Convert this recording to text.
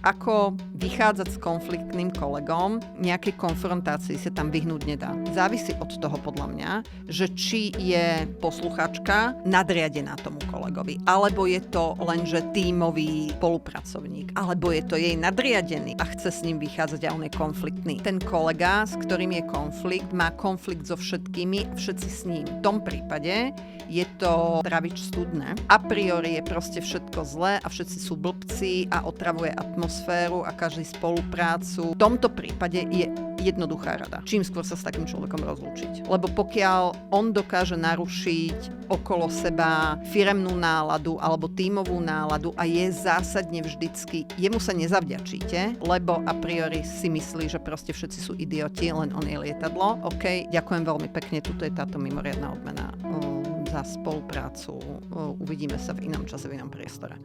ako vychádzať s konfliktným kolegom, nejakej konfrontácii sa tam vyhnúť nedá. Závisí od toho podľa mňa, že či je posluchačka nadriadená tomu kolegovi, alebo je to lenže tímový spolupracovník, alebo je to jej nadriadený a chce s ním vychádzať a on je konfliktný. Ten kolega, s ktorým je konflikt, má konflikt so všetkými, všetci s ním. V tom prípade je to travič studné. A priori je proste všetko zlé a všetci sú blbci a otravuje atmosféru a každý spoluprácu. V tomto prípade je jednoduchá rada. Čím skôr sa s takým človekom rozlúčiť. Lebo pokiaľ on dokáže narušiť okolo seba firemnú náladu alebo tímovú náladu a je zásadne vždycky, jemu sa nezavďačíte, lebo a priori si myslí, že proste všetci sú idioti, len on je lietadlo. OK, ďakujem veľmi pekne, tuto je táto mimoriadna odmena za spoluprácu. Uvidíme sa v inom čase, v inom priestore.